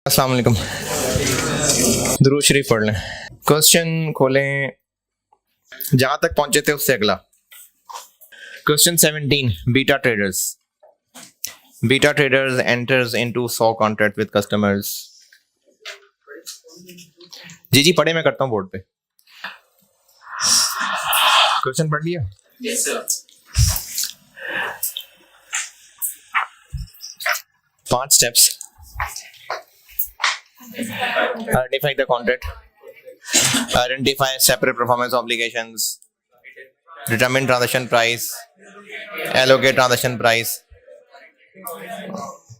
अस्सलाम वालेकुम। दुरूद शरीफ पढ़ लें। क्वेश्चन खोलें, जहां तक पहुंचे थे उससे अगला। Question 17, Beta Traders. Beta Traders enters into 100 contract with customers. जी पढ़े, मैं करता हूं बोर्ड पे। क्वेश्चन पढ़ लिया? Yes sir. 5 steps. Identify the contract. Identify separate performance obligations. Determine transaction price. Allocate transaction price.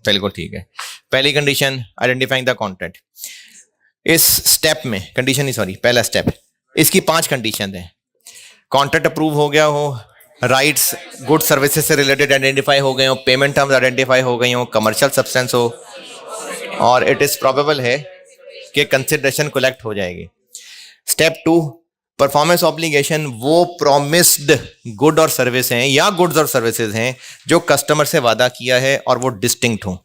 बिल्कुल ठीक है। पहली कंडीशन आइडेंटिफाइंग द कॉन्ट्रैक्ट। इस स्टेप में कंडीशन ही सॉरी पहला स्टेप, इसकी 5 कंडीशन है। कॉन्ट्रैक्ट अप्रूव हो गया हो, राइट्स गुड सर्विसेज से रिलेटेड आइडेंटिफाई हो गए हो, पेमेंट टर्म्स आइडेंटिफाई हो गई हो, कमर्शियल सब्सटेंस हो, और इट इज प्रोबेबल है कि कंसिडरेशन कलेक्ट हो जाएगी। स्टेप 2, परफॉर्मेंस ऑब्लिगेशन वो प्रॉमिस्ड गुड और सर्विस हैं या गुड्स और सर्विसेज हैं जो कस्टमर से वादा किया है और वो डिस्टिंक्ट हों।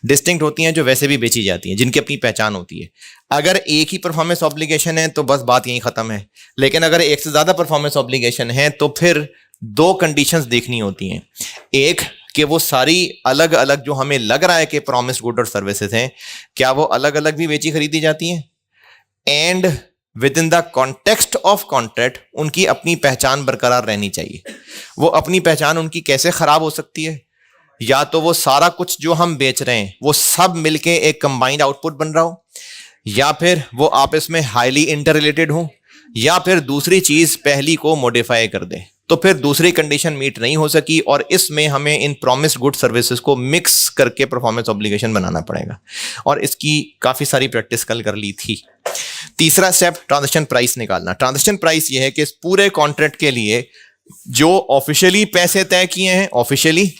डिस्टिंक्ट होती हैं जो वैसे भी बेची जाती हैं, जिनकी अपनी पहचान होती है। अगर एक ही परफॉर्मेंस ऑब्लिगेशन है तो बस बात यहीं ख़त्म है, लेकिन अगर एक से ज़्यादा परफॉर्मेंस ऑब्लिगेशन है तो फिर 2 कंडीशंस देखनी होती हैं। एक कि वो सारी अलग अलग जो हमें लग रहा है कि प्रॉमिस्ड गुड और सर्विसेज हैं, क्या वो अलग अलग भी बेची खरीदी जाती हैं, and with in the context of contract उनकी अपनी पहचान बरकरार रहनी चाहिए। वो अपनी पहचान उनकी कैसे खराब हो सकती है? या तो वो सारा कुछ जो हम बेच रहे हैं वो सब मिलके एक कंबाइंड आउटपुट बन रहा हो, या फिर वो आपस में हाईली इंटर रिलेटेड हो, या फिर दूसरी चीज पहली को मॉडिफाई कर दे, तो फिर दूसरी कंडीशन मीट नहीं हो सकी और इसमें हमें इन प्रॉमिस्ड गुड सर्विसेज को मिक्स करके परफॉर्मेंस ऑब्लिगेशन बनाना पड़ेगा, और इसकी काफ़ी सारी प्रैक्टिस कल कर ली थी। तीसरा स्टेप ट्रांजैक्शन प्राइस निकालना। ट्रांजैक्शन प्राइस ये है कि इस पूरे कॉन्ट्रैक्ट के लिए जो ऑफिशियली पैसे तय किए हैं, ऑफिशियली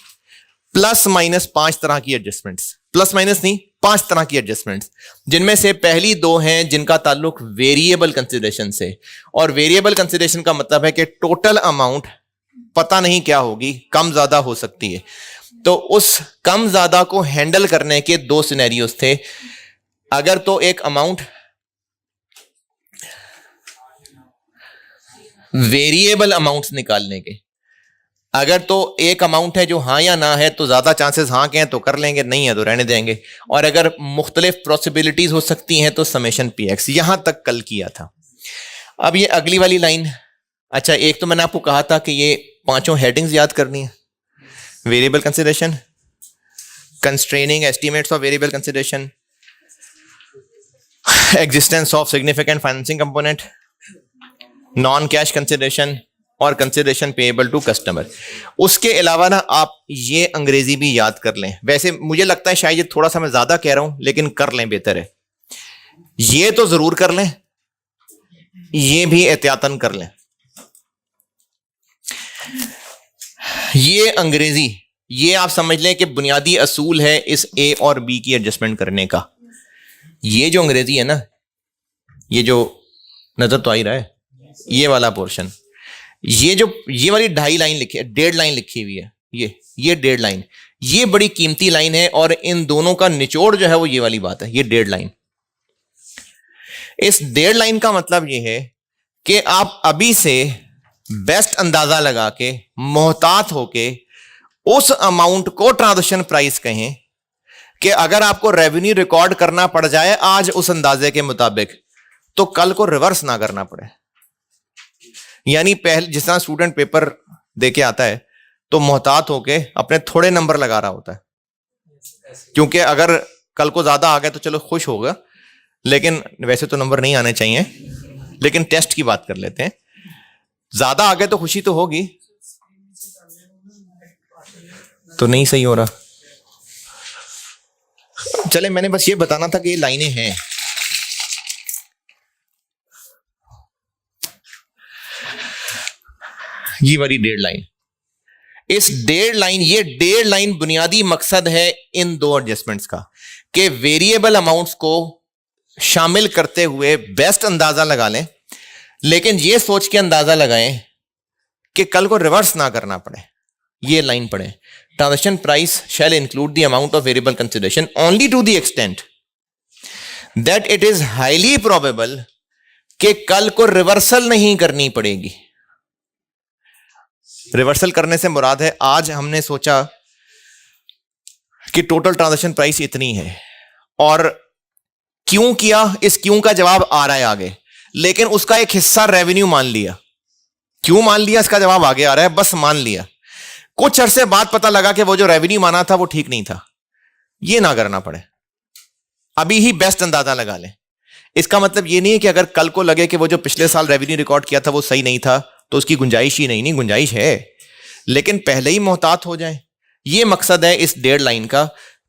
प्लस माइनस 5 तरह की एडजस्टमेंट्स, प्लस माइनस नहीं 5 तरह की एडजस्टमेंट्स, जिनमें से पहली 2 हैं जिनका ताल्लुक वेरिएबल कंसिडरेशन से। और वेरिएबल कंसिडरेशन का मतलब है कि टोटल अमाउंट पता नहीं क्या होगी, कम ज्यादा हो सकती है। तो उस कम ज्यादा को हैंडल करने के 2 सिनेरियोस थे। अगर तो एक अमाउंट वेरिएबल अमाउंट्स निकालने के, अगर तो एक अमाउंट है जो हाँ या ना है तो ज्यादा चांसेस हाँ के हैं तो कर लेंगे, नहीं है तो रहने देंगे, और अगर मुख्तलिफ पॉसिबिलिटीज हो सकती हैं तो समेशन पीएक्स। यहां तक कल किया था। अब ये अगली वाली लाइन, अच्छा एक तो मैंने आपको कहा था कि ये 5 हेडिंग्स याद करनी है। Variable consideration, constraining estimates of variable consideration, existence of significant financing component, non cash consideration और कंसिडरेशन पेएबल टू कस्टमर। उसके अलावा ना आप ये अंग्रेजी भी याद कर लें। वैसे मुझे लगता है शायद ये थोड़ा सा मैं ज्यादा कह रहा हूं, लेकिन कर लें बेहतर है। ये तो जरूर कर लें, ये भी एहतियातन कर लें। ये अंग्रेजी, ये आप समझ लें कि बुनियादी असूल है इस ए और बी की एडजस्टमेंट करने का। ये जो अंग्रेजी है ना, ये जो नजर तो आ ही रहा है, ये वाला पोर्शन, ये वाली 2.5 लाइन लिखी है, 1.5 लाइन लिखी हुई है, ये 1.5 लाइन, ये बड़ी कीमती लाइन है, और इन दोनों का निचोड़ जो है वो ये वाली बात है, ये 1.5 लाइन। इस 1.5 लाइन का मतलब ये है कि आप अभी से बेस्ट अंदाजा लगा के मोहतात होके उस अमाउंट को ट्रांजैक्शन प्राइस कहें कि अगर आपको रेवेन्यू रिकॉर्ड करना पड़ जाए आज उस अंदाजे के मुताबिक, तो कल को रिवर्स ना करना पड़े। यानी पहले जिस तरह स्टूडेंट पेपर दे के आता है तो मोहतात होके अपने थोड़े नंबर लगा रहा होता है, क्योंकि अगर कल को ज्यादा आ गया तो चलो खुश होगा, लेकिन वैसे तो नंबर नहीं आने चाहिए, लेकिन टेस्ट की बात कर लेते हैं। ज्यादा आ गए तो खुशी तो होगी, तो नहीं सही हो रहा। चले, मैंने बस ये बताना था कि ये लाइनें हैं। ये वाली 1.5 लाइन, इस 1.5 लाइन, ये 1.5 लाइन बुनियादी मकसद है इन 2 एडजस्टमेंट्स का, कि वेरिएबल अमाउंट्स को शामिल करते हुए बेस्ट अंदाजा लगा लें, लेकिन ये सोच के अंदाजा लगाएं कि कल को रिवर्स ना करना पड़े। ये लाइन पढ़ें, transaction price shall include the amount of variable consideration only to the extent that it is highly probable कि कल को रिवर्सल नहीं करनी पड़ेगी। रिवर्सल करने से मुराद है आज हमने सोचा कि टोटल ट्रांजैक्शन प्राइस इतनी है और क्यों किया, इस क्यों का जवाब आ रहा है आगे, लेकिन उसका एक हिस्सा रेवेन्यू मान लिया। क्यों मान लिया इसका जवाब आगे आ रहा है, बस मान लिया। कुछ अरसे बाद पता लगा कि वो जो रेवेन्यू माना था वो ठीक नहीं था। ये ना करना पड़े, अभी ही बेस्ट अंदाजा लगा लें। इसका मतलब ये नहीं है कि अगर कल को लगे कि वो जो पिछले साल रेवेन्यू रिकॉर्ड किया था वो सही नहीं था तो उसकी गुंजाइश ही नहीं गुंजाइश है, लेकिन पहले ही मोहतात हो जाए। ये मकसद है इस 1.5 लाइन का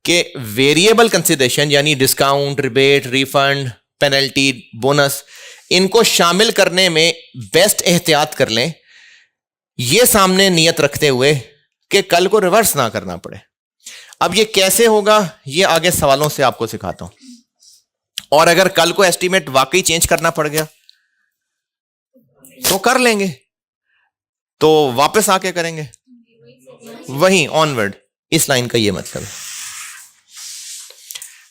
कि वेरिएबल कंसिडरेशन यानी discount, rebate, refund, penalty, bonus, इनको शामिल करने में बेस्ट एहतियात कर लें, ये सामने नियत रखते हुए कि कल को रिवर्स ना करना पड़े। अब ये कैसे होगा ये आगे सवालों से आपको सिखाता हूं। और अगर कल को एस्टीमेट वाकई चेंज करना पड़ गया तो कर लेंगे, तो वापस आके करेंगे, वही ऑनवर्ड। इस लाइन का ये मतलब है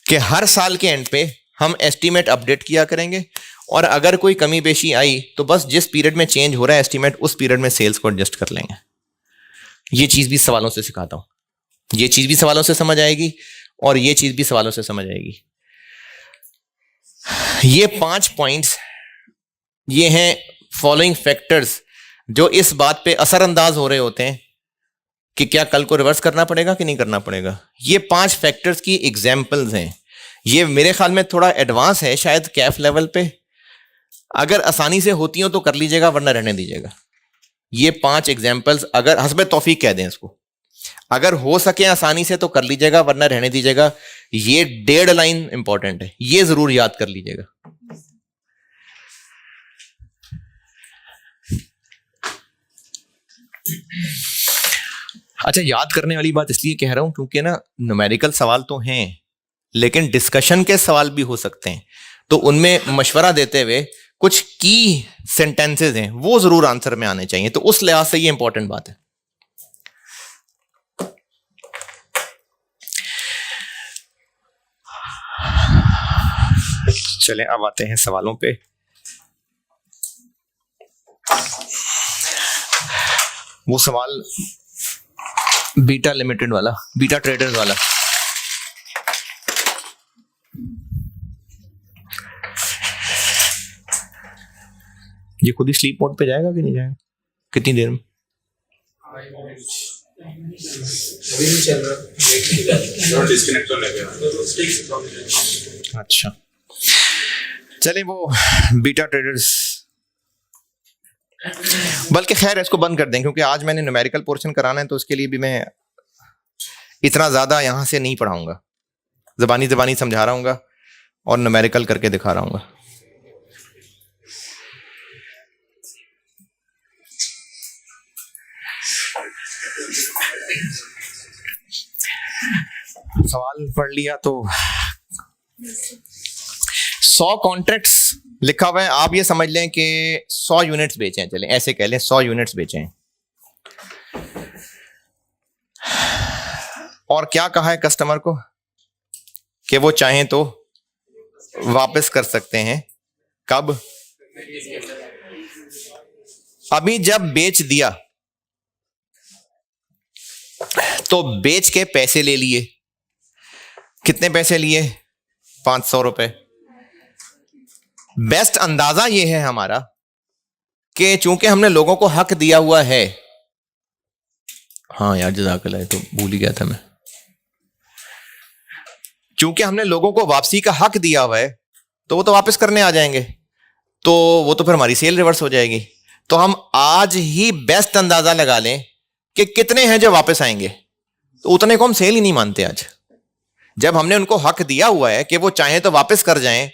कि हर साल के एंड पे हम एस्टीमेट अपडेट किया करेंगे और अगर कोई कमी पेशी आई तो बस जिस पीरियड में चेंज हो रहा है एस्टीमेट उस पीरियड में सेल्स को एडजस्ट कर लेंगे। ये चीज भी सवालों से सिखाता हूं, ये चीज भी सवालों से समझ आएगी और ये चीज भी सवालों से समझ आएगी। ये 5 पॉइंट्स ये हैं फॉलोइंग फैक्टर्स जो इस बात पे असरअंदाज हो रहे होते हैं कि क्या कल को रिवर्स करना पड़ेगा कि नहीं करना पड़ेगा। ये 5 फैक्टर्स की एग्जाम्पल्स हैं। ये मेरे ख्याल में थोड़ा एडवांस है शायद कैफ लेवल पे, अगर आसानी से होती हो तो कर लीजिएगा वरना रहने दीजिएगा। ये 5 एग्जाम्पल्स अगर हस्बे तौफीक कह दें इसको, अगर हो सके आसानी से तो कर लीजिएगा वरना रहने दीजिएगा। ये 1.5 लाइन इंपॉर्टेंट है, ये जरूर याद कर लीजिएगा। अच्छा, याद करने वाली बात इसलिए कह रहा हूं क्योंकि ना न्यूमेरिकल सवाल तो हैं लेकिन डिस्कशन के सवाल भी हो सकते हैं, तो उनमें मशवरा देते हुए कुछ की सेंटेंसेस हैं वो जरूर आंसर में आने चाहिए, तो उस लिहाज से ये इंपॉर्टेंट बात है। चलें अब आते हैं सवालों पे। वो सवाल बीटा लिमिटेड वाला, बीटा ट्रेडर्स वाला। ये खुद ही स्लीप मोड पे जाएगा कि नहीं जाएगा, कितनी देर में? अभी नहीं चल रहा, डिस्कनेक्ट हो लगेगा। अच्छा चलें, वो बीटा ट्रेडर्स, बल्कि खैर इसको बंद कर दें क्योंकि आज मैंने न्यूमेरिकल पोर्शन कराना है तो उसके लिए भी मैं इतना ज्यादा यहां से नहीं पढ़ाऊंगा, जबानी समझा रहा हूँगा और न्यूमेरिकल करके दिखा रहा हूँगा। सवाल पढ़ लिया तो 100 कॉन्ट्रैक्ट्स लिखा हुआ है, आप ये समझ लें कि 100 यूनिट्स बेचे हैं, चलें ऐसे कह लें 100 यूनिट्स बेचे हैं। और क्या कहा है कस्टमर को कि वो चाहें तो वापस कर सकते हैं, कब? अभी जब बेच दिया तो बेच के पैसे ले लिए। कितने पैसे लिए? 500 रुपए। बेस्ट अंदाजा ये है हमारा कि चूंकि हमने लोगों को हक दिया हुआ है, हाँ यार जज़ाकल्लाह, तो भूल ही गया था मैं, चूंकि हमने लोगों को वापसी का हक दिया हुआ है तो वो तो वापस करने आ जाएंगे, तो वो तो फिर हमारी सेल रिवर्स हो जाएगी। तो हम आज ही बेस्ट अंदाजा लगा लें कि कितने हैं जो वापस आएंगे, तो उतने को हम सेल ही नहीं मानते आज। जब हमने उनको हक दिया हुआ है कि वो चाहे तो वापस कर जाएं,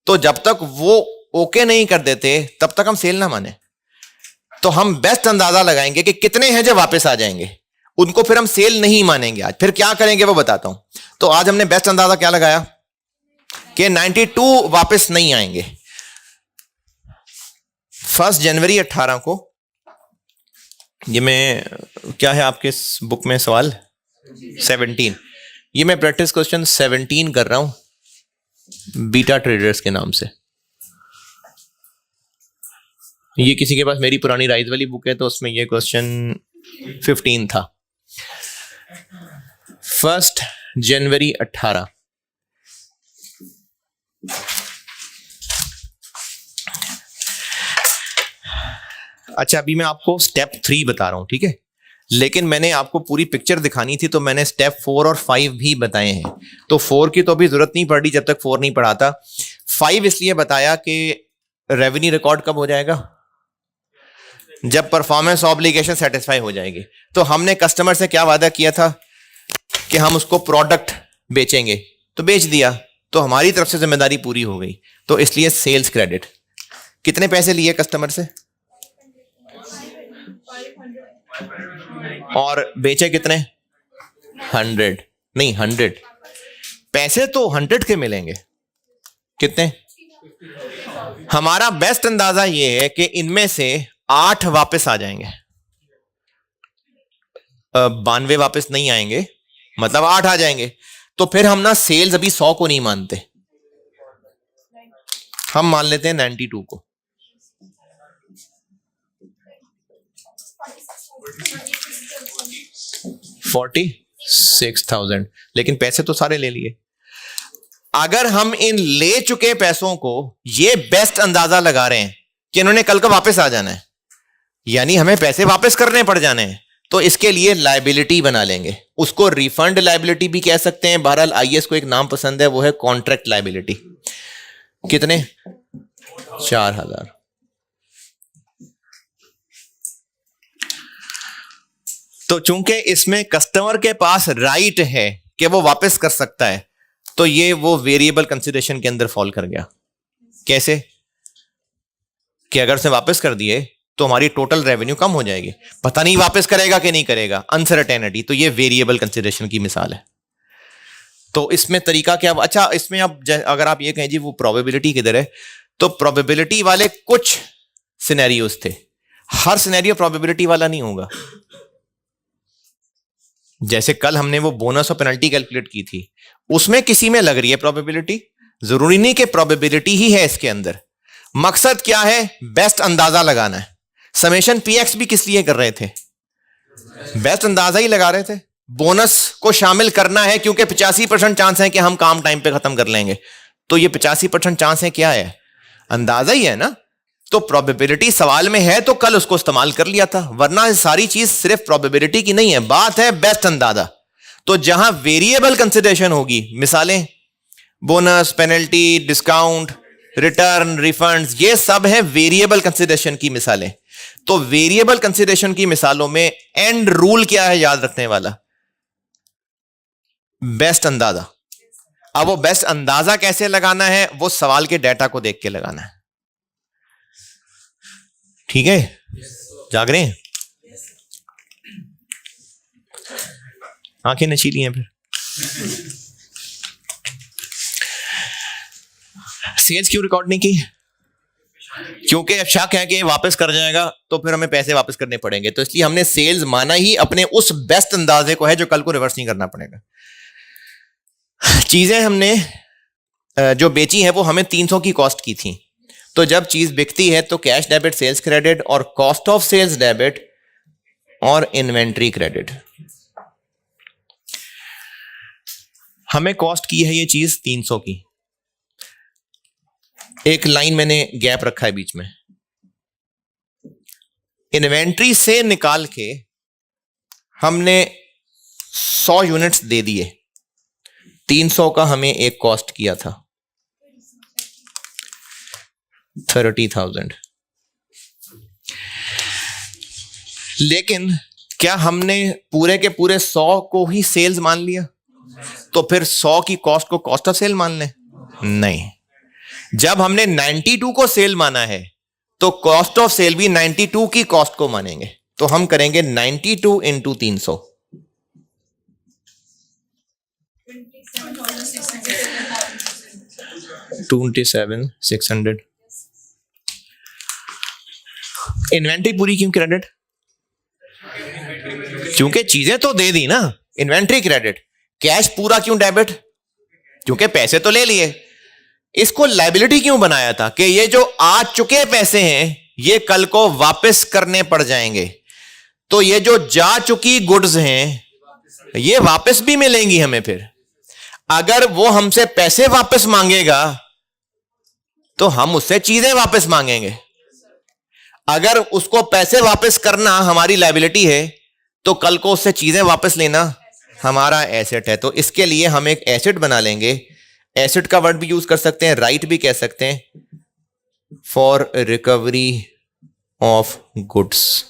तो जब तक वो ओके नहीं कर देते तब तक हम सेल ना माने। तो हम बेस्ट अंदाजा लगाएंगे कि कितने हैं जो वापस आ जाएंगे, उनको फिर हम सेल नहीं मानेंगे। आज फिर क्या करेंगे वो बताता हूं। तो आज हमने बेस्ट अंदाजा क्या लगाया कि 92 वापस नहीं आएंगे। 1 जनवरी 18 को, ये मैं क्या है आपके बुक में सवाल 17, ये मैं प्रैक्टिस क्वेश्चन 17 कर रहा हूं। बीटा ट्रेडर्स के नाम से। ये किसी के पास मेरी पुरानी राइज वाली बुक है तो उसमें ये क्वेश्चन 15 था। 1 जनवरी 18। अच्छा, अभी मैं आपको स्टेप 3 बता रहा हूं, ठीक है, लेकिन मैंने आपको पूरी पिक्चर दिखानी थी तो मैंने स्टेप 4 और 5 भी बताए हैं। तो 4 की तो अभी जरूरत नहीं पड़ रही जब तक 4 नहीं पढ़ाता। 5 इसलिए बताया कि रेवेन्यू रिकॉर्ड कब हो जाएगा, जब परफॉर्मेंस ऑब्लिगेशन सेटिस्फाई हो जाएगी। तो हमने कस्टमर से क्या वादा किया था कि हम उसको प्रोडक्ट बेचेंगे, तो बेच दिया, तो हमारी तरफ से जिम्मेदारी पूरी हो गई, तो इसलिए सेल्स क्रेडिट। कितने पैसे लिए कस्टमर से और बेचे कितने? 100 नहीं 100। पैसे तो 100 के मिलेंगे, कितने? हमारा बेस्ट अंदाजा यह है कि इनमें से 8 वापस आ जाएंगे, 92 वापस नहीं आएंगे, मतलब 8 आ जाएंगे। तो फिर हम ना सेल्स अभी 100 को नहीं मानते, हम मान लेते हैं 92 को। 46,000, लेकिन पैसे तो सारे ले लिए। अगर हम इन ले चुके पैसों को ये बेस्ट अंदाजा लगा रहे हैं कि इन्होंने कल का वापस आ जाना है, यानी हमें पैसे वापस करने पड़ जाने हैं, तो इसके लिए लायबिलिटी बना लेंगे, उसको रिफंड लायबिलिटी भी कह सकते हैं। बहरहाल आईएएस को एक नाम पसंद है, वो है कॉन्ट्रैक्ट लायबिलिटी। कितने? 4,000। तो चूंकि इसमें कस्टमर के पास राइट है कि वो वापस कर सकता है, तो ये वो वेरिएबल कंसिडरेशन के अंदर फॉल कर गया। कैसे? कि अगर से वापस कर दिए तो हमारी टोटल रेवेन्यू कम हो जाएगी, पता नहीं वापस करेगा कि नहीं करेगा, अनसर्टेनिटी। तो ये वेरिएबल कंसिडरेशन की मिसाल है। तो इसमें तरीका क्या? अच्छा, इसमें अब अगर आप ये कहें जी वो प्रोबेबिलिटी किधर है, तो प्रोबेबिलिटी वाले कुछ सिनेरियोस थे, हर सिनेरियो प्रोबेबिलिटी वाला नहीं होगा। जैसे कल हमने वो बोनस और पेनल्टी कैलकुलेट की थी, उसमें किसी में लग रही है प्रोबेबिलिटी, जरूरी नहीं कि प्रोबेबिलिटी ही है इसके अंदर। मकसद क्या है? बेस्ट अंदाजा लगाना है। समेशन पीएक्स भी किस लिए कर रहे थे? बेस्ट अंदाजा ही लगा रहे थे। बोनस को शामिल करना है क्योंकि 85% चांस है कि हम काम टाइम पे खत्म कर लेंगे, तो ये 85% चांस है क्या है? अंदाजा ही है ना। तो प्रोबेबिलिटी सवाल में है तो कल उसको इस्तेमाल कर लिया था, वरना सारी चीज सिर्फ प्रोबेबिलिटी की नहीं है, बात है बेस्ट अंदाजा। तो जहां वेरिएबल कंसिडरेशन होगी, मिसालें bonus, penalty, discount, return, refunds, ये सब है वेरिएबल कंसिडरेशन की मिसालें। तो वेरिएबल कंसिडरेशन की मिसालों में एंड रूल क्या है याद रखने वाला? बेस्ट अंदाजा। अब वो बेस्ट अंदाजा कैसे लगाना है, वो सवाल के डेटा को देख के लगाना है। ठीक है, जाग रहे हैं? आंखें नशीली हैं। फिर सेल्स क्यों रिकॉर्ड नहीं की? क्योंकि शक है कि वापस कर जाएगा तो फिर हमें पैसे वापस करने पड़ेंगे, तो इसलिए हमने सेल्स माना ही अपने उस बेस्ट अंदाजे को है जो कल को रिवर्स नहीं करना पड़ेगा। चीजें हमने जो बेची है वो हमें 300 की कॉस्ट की थी, तो जब चीज बिकती है तो कैश डेबिट, सेल्स क्रेडिट और कॉस्ट ऑफ सेल्स डेबिट और इन्वेंट्री क्रेडिट। हमें कॉस्ट की है ये चीज 300 की। एक लाइन मैंने गैप रखा है बीच में, इन्वेंट्री से निकाल के हमने 100 यूनिट्स दे दिए, 300 का हमें एक कॉस्ट किया था 30,000। लेकिन क्या हमने पूरे के पूरे 100 को ही सेल्स मान लिया? तो फिर 100 की कॉस्ट को कॉस्ट ऑफ सेल मान लें? नहीं, जब हमने 92 को सेल माना है तो कॉस्ट ऑफ सेल भी 92 की कॉस्ट को मानेंगे, तो हम करेंगे 92 इंटू 300। 27,600। इन्वेंट्री पूरी क्यों क्रेडिट? क्योंकि चीजें तो दे दी ना, इन्वेंट्री क्रेडिट। कैश पूरा क्यों डेबिट? क्योंकि पैसे तो ले लिए। इसको लायबिलिटी क्यों बनाया था कि ये जो आ चुके पैसे हैं ये कल को वापस करने पड़ जाएंगे, तो ये जो जा चुकी गुड्स हैं ये वापस भी मिलेंगी हमें। फिर अगर वो हमसे पैसे वापस मांगेगा तो हम उससे चीजें वापस मांगेंगे। अगर उसको पैसे वापस करना हमारी लायबिलिटी है तो कल को उससे चीजें वापस लेना हमारा एसेट है। तो इसके लिए हम एक एसेट बना लेंगे। एसेट का वर्ड भी यूज कर सकते हैं, राइट भी कह सकते हैं, for recovery of goods.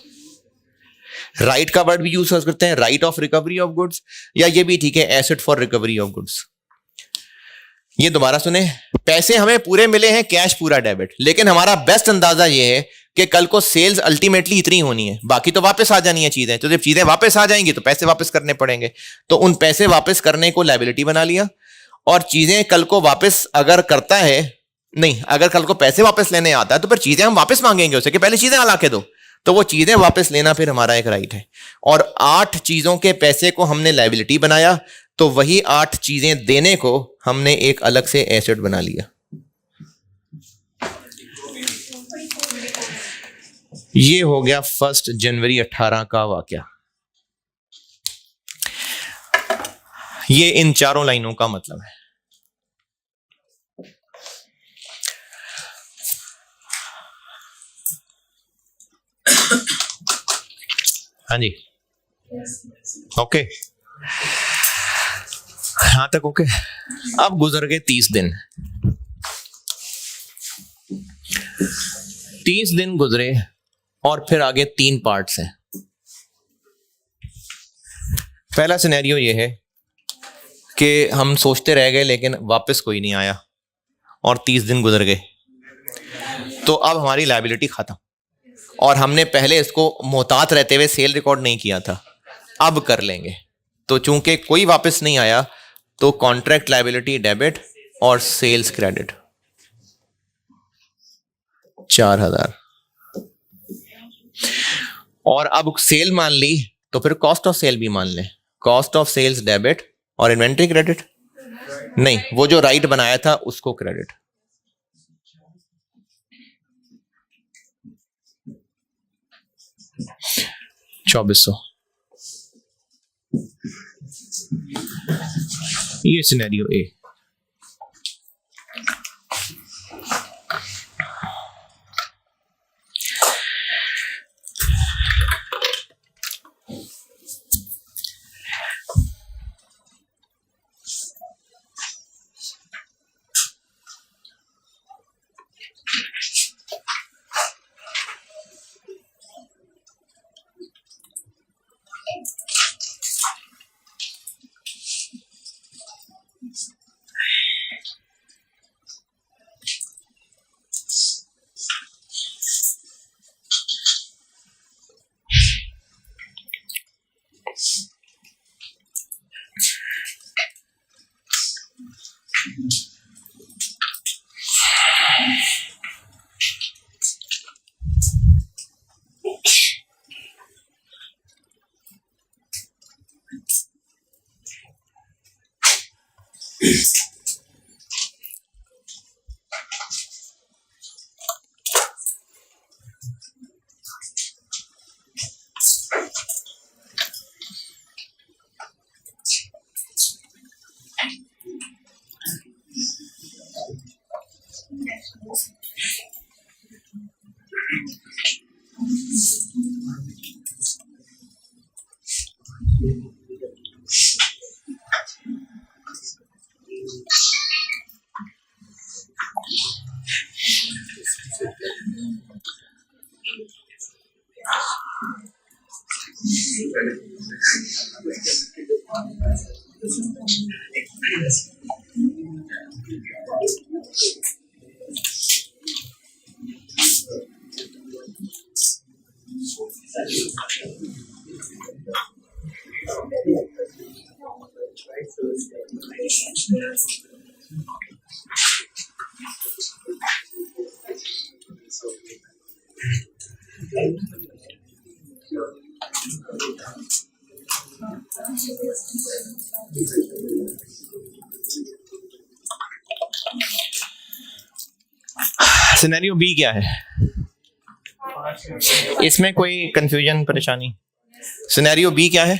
Right का वर्ड भी यूज कर सकते हैं, right of recovery of goods, या ये भी ठीक है, asset for recovery of goods. ये दोबारा सुने, पैसे हमें पूरे मिले हैं, कैश पूरा डेबिट, लेकिन हमारा बेस्ट अंदाजा ये है कि कल को सेल्स अल्टीमेटली इतनी होनी है, बाकी तो वापस आ जानी है चीजें। तो जब चीजें वापस आ जाएंगी तो पैसे वापस करने पड़ेंगे, तो उन पैसे वापस करने को लायबिलिटी बना लिया। और चीजें कल को वापस अगर करता है, नहीं, अगर कल को पैसे वापस लेने आता है तो फिर चीजें हम वापस मांगेंगे उसे कि पहले चीजें ला के दो, तो वो चीजें वापस लेना फिर हमारा एक राइट है। और 8 चीजों के पैसे को हमने लायबिलिटी बनाया, तो वही 8 चीजें देने को हमने एक अलग से एसेट बना लिया। ये हो गया 1 जनवरी 18 का वाकया। ये इन चारों लाइनों का मतलब है। हाँ जी, ओके, यहां तक ओके। अब गुजर गए 30 दिन। 30 दिन गुजरे और फिर आगे 3 पार्ट्स हैं। पहला सिनेरियो ये है कि हम सोचते रह गए लेकिन वापस कोई नहीं आया और 30 दिन गुजर गए, तो अब हमारी लायबिलिटी खत्म, और हमने पहले इसको मोहतात रहते हुए सेल रिकॉर्ड नहीं किया था, अब कर लेंगे। तो चूंकि कोई वापस नहीं आया तो कॉन्ट्रैक्ट लायबिलिटी डेबिट और सेल्स क्रेडिट 4000। और अब सेल मान ली तो फिर कॉस्ट ऑफ सेल भी मान लें, कॉस्ट ऑफ सेल्स डेबिट और इन्वेंट्री क्रेडिट नहीं, वो जो राइट बनाया था उसको क्रेडिट। $2400। ये सिनेरियो ए। सिनेरियो बी क्या है? इसमें कोई कंफ्यूजन परेशानी? सिनेरियो बी क्या है?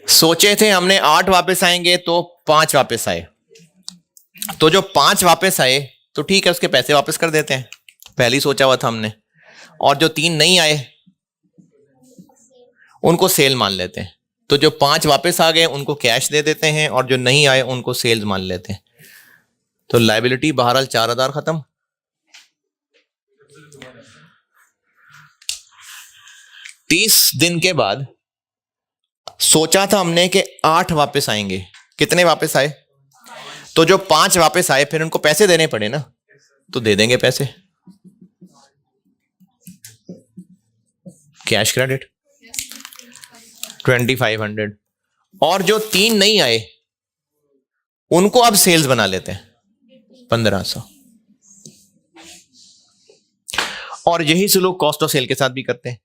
सोचे थे हमने 8 वापस आएंगे तो 5 वापस आए, तो जो 5 वापस आए तो ठीक है, उसके पैसे वापस कर देते हैं, पहले ही सोचा हुआ था हमने। और जो 3 नहीं आए उनको सेल मान लेते हैं, तो जो 5 वापस आ गए उनको कैश दे देते हैं और जो नहीं आए उनको सेल्स मान लेते हैं। तो लायबिलिटी बहरहाल 4000 खत्म। तीस दिन के बाद सोचा था हमने कि 8 वापस आएंगे, कितने वापस आए? तो जो 5 वापस आए फिर उनको पैसे देने पड़े ना, तो दे देंगे पैसे, कैश क्रेडिट 2500। और जो 3 नहीं आए उनको अब सेल्स बना लेते हैं 1500। और यही सुलूक कॉस्ट ऑफ सेल के साथ भी करते हैं।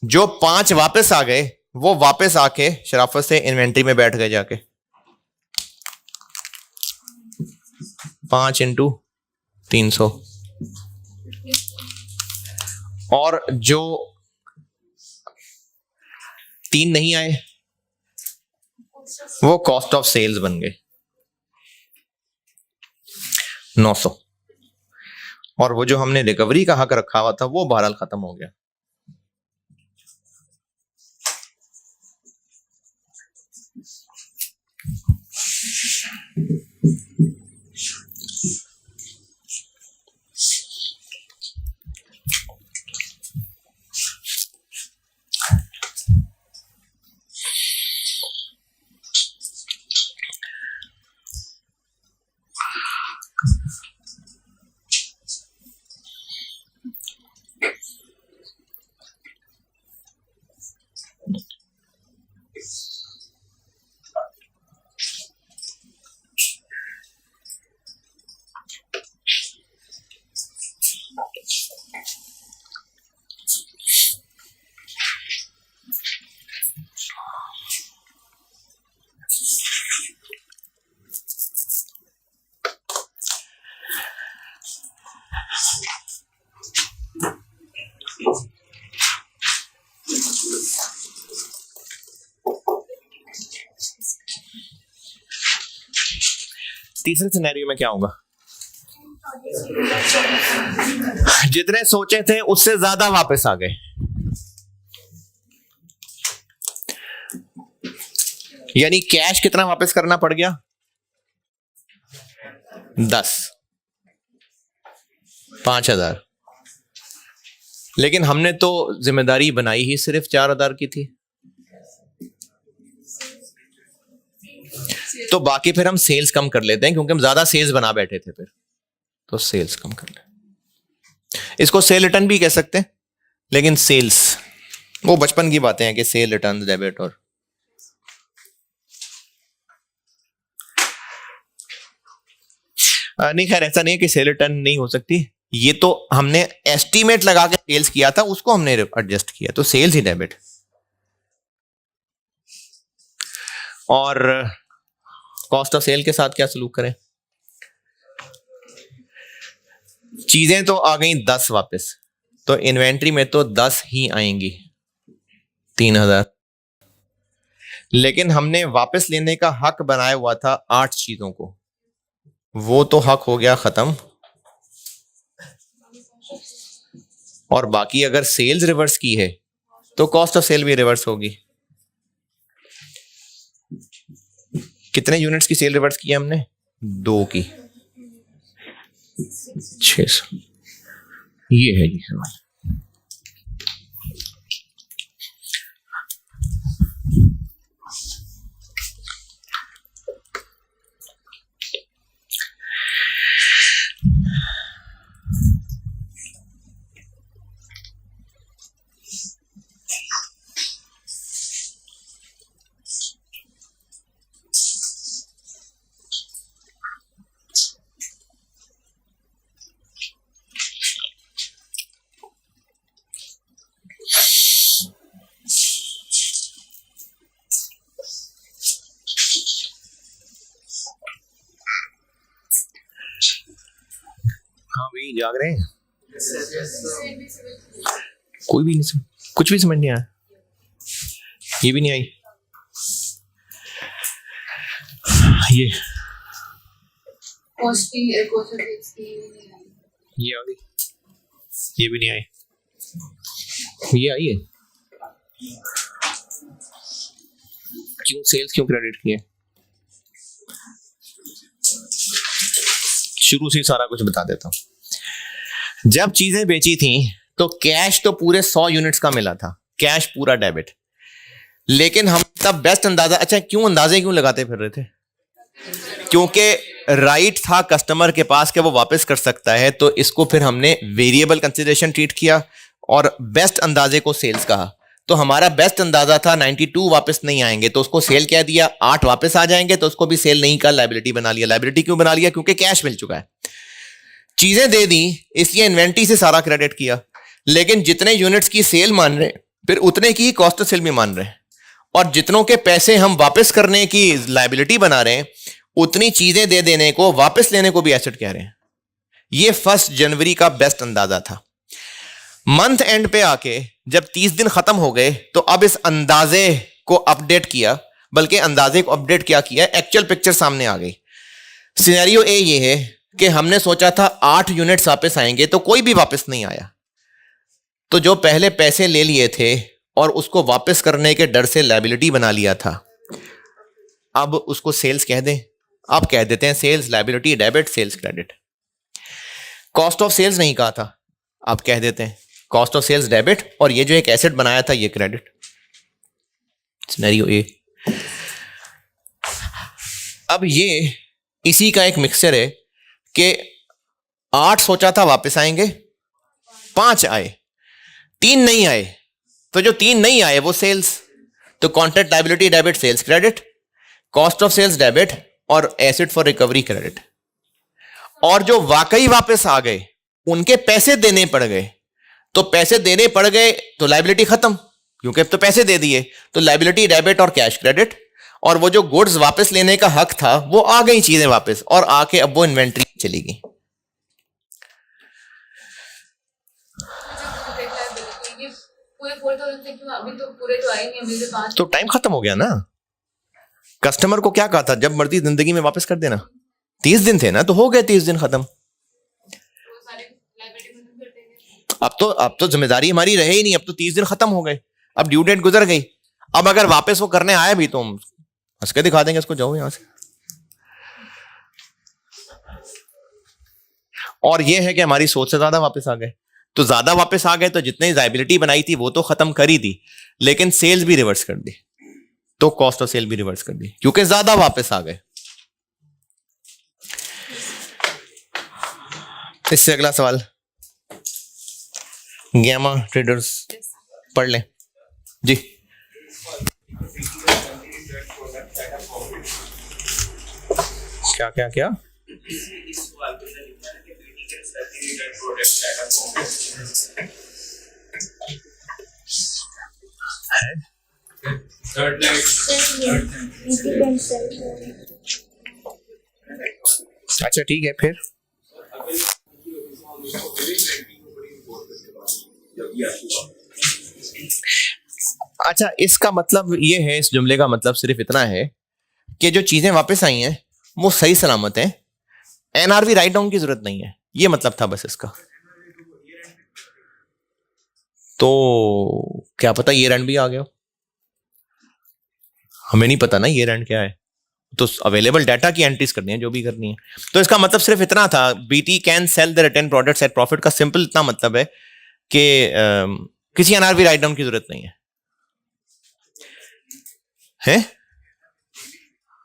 जो 5 वापस आ गए वो वापस आके शराफत से इन्वेंट्री में बैठ गए जाके, 5 इंटू 300। और जो 3 नहीं आए वो कॉस्ट ऑफ सेल्स बन गए 900। और वो जो हमने रिकवरी का हक रखा हुआ था वो बहरहाल खत्म हो गया। तीसरे सिनेरियो में क्या होगा? जितने सोचे थे उससे ज्यादा वापस आ गए, यानी कैश कितना वापस करना पड़ गया? 10, 5000। लेकिन हमने तो जिम्मेदारी बनाई ही सिर्फ 4000 की थी, तो बाकी फिर हम सेल्स कम कर लेते हैं क्योंकि हम ज्यादा सेल्स बना बैठे थे फिर, तो सेल्स कम कर ले। इसको सेल रिटर्न भी कह सकते हैं, लेकिन सेल्स वो बचपन की बातें हैं कि सेल रिटर्न डेबिट और नहीं, खैर ऐसा नहीं है कि सेल रिटर्न नहीं हो सकती, ये तो हमने एस्टीमेट लगा के सेल्स किया था, उसको हमने एडजस्ट किया, तो सेल्स ही डेबिट। और कॉस्ट ऑफ सेल के साथ क्या सलूक करें? चीजें तो आ गई 10 वापस, तो इन्वेंट्री में तो 10 ही आएंगी 3000, लेकिन हमने वापस लेने का हक बनाया हुआ था 8 चीजों को, वो तो हक हो गया खत्म। और बाकी अगर सेल्स रिवर्स की है तो कॉस्ट ऑफ सेल भी रिवर्स होगी। कितने यूनिट्स की सेल रिवर्स की है हमने? 2 की, 600। ये है जी सवाल। कोई जाग रहे हैं? कोई भी नहीं, कुछ भी समझ नहीं आया, ये भी नहीं आई, ये आ गई, ये भी नहीं आई, ये आई है। क्यों सेल्स क्यों क्रेडिट किए? शुरू से ही सारा कुछ बता देता हूं। जब चीजें बेची थी तो कैश तो पूरे 100 यूनिट्स का मिला था, कैश पूरा डेबिट। लेकिन हम तब बेस्ट अंदाजा, अच्छा क्यों अंदाजे क्यों लगाते फिर रहे थे? क्योंकि राइट था कस्टमर के पास कि वो वापस कर सकता है, तो इसको फिर हमने वेरिएबल कंसिडरेशन ट्रीट किया और बेस्ट अंदाजे को सेल्स कहा। तो हमारा बेस्ट अंदाजा था 92 वापस नहीं आएंगे, तो उसको सेल कह दिया। 8 वापस आ जाएंगे तो उसको भी सेल नहीं कर, लायबिलिटी बना लिया। लायबिलिटी क्यों बना लिया? क्योंकि कैश मिल चुका है, चीजें दे दी, इसलिए इन्वेंट्री से सारा क्रेडिट किया। लेकिन जितने यूनिट्स की सेल मान रहे फिर उतने की कॉस्ट ऑफ सेल भी मान रहे हैं, और जितनों के पैसे हम वापस करने की लायबिलिटी बना रहे हैं उतनी चीजें दे देने को, वापस लेने को भी एसेट कह रहे हैं। ये 1 जनवरी का बेस्ट अंदाजा था। मंथ एंड पे आके जब 30 दिन खत्म हो गए तो अब इस अंदाजे को अपडेट किया, बल्कि अंदाजे को अपडेट क्या किया, एक्चुअल पिक्चर सामने आ गई। सिनेरियो ए ये है कि हमने सोचा था 8 यूनिट्स वापस आएंगे, तो कोई भी वापस नहीं आया। तो जो पहले पैसे ले लिए थे और उसको वापस करने के डर से लायबिलिटी बना लिया था, अब उसको सेल्स कह दें। अब कह देते हैं sales liability debit, sales credit. Cost of sales नहीं कहा था, अब कह देते हैं कॉस्ट ऑफ सेल्स डेबिट, और ये जो एक एसेट बनाया था ये क्रेडिट। सिनेरियो ए। अब ये इसी का एक मिक्सचर है कि 8 सोचा था वापस आएंगे, 5 आए, 3 नहीं आए, तो जो 3 नहीं आए वो सेल्स, तो contract liability debit, sales credit, cost of sales debit और एसेट फॉर रिकवरी क्रेडिट। और जो वाकई वापस आ गए उनके पैसे देने पड़ गए, तो पैसे देने पड़ गए तो लायबिलिटी खत्म, क्योंकि अब तो पैसे दे दिए, तो लायबिलिटी डेबिट और कैश क्रेडिट। और वो जो गुड्स वापस लेने का हक था वो आ गई चीजें वापस, और आके अब वो इन्वेंट्री चली गई। तो टाइम खत्म हो गया ना। कस्टमर को क्या कहा था, जब मर्जी जिंदगी में वापस कर देना। 30 दिन थे ना, तो हो गए 30 दिन खत्म। अब तो जिम्मेदारी हमारी रहे ही नहीं, अब तो 30 दिन खत्म हो गए, अब ड्यू डेट गुजर गई। अब अगर वापस वो करने आए भी तो हम हंस के दिखा देंगे इसको, जाओ यहां से। और ये है कि हमारी सोच से ज्यादा वापस आ गए, तो ज्यादा वापस आ गए तो जितनी लायबिलिटी बनाई थी वो तो खत्म कर ही दी, लेकिन सेल्स भी रिवर्स कर दी, तो कॉस्ट ऑफ सेल भी रिवर्स कर दी, क्योंकि ज्यादा वापस आ गए। इससे अगला सवाल गैमा ट्रेडर्स पढ़ लें जी। क्या क्या क्या है? अच्छा ठीक है फिर। अच्छा, इसका मतलब ये है, इस जुमले का मतलब सिर्फ इतना है कि जो चीजें वापस आई हैं वो सही सलामत है, एनआरवी राइट डाउन की जरूरत नहीं है, ये मतलब था बस इसका। तो क्या पता ये रैंड भी आ गया हो, हमें नहीं पता ना ये रैंड क्या है, तो अवेलेबल डाटा की एंट्रीज करनी है जो भी करनी है। तो इसका मतलब सिर्फ इतना था, BT can sell the return products at profit का सिंपल इतना मतलब है कि किसी एनआरवी राइट डाउन की जरूरत नहीं है।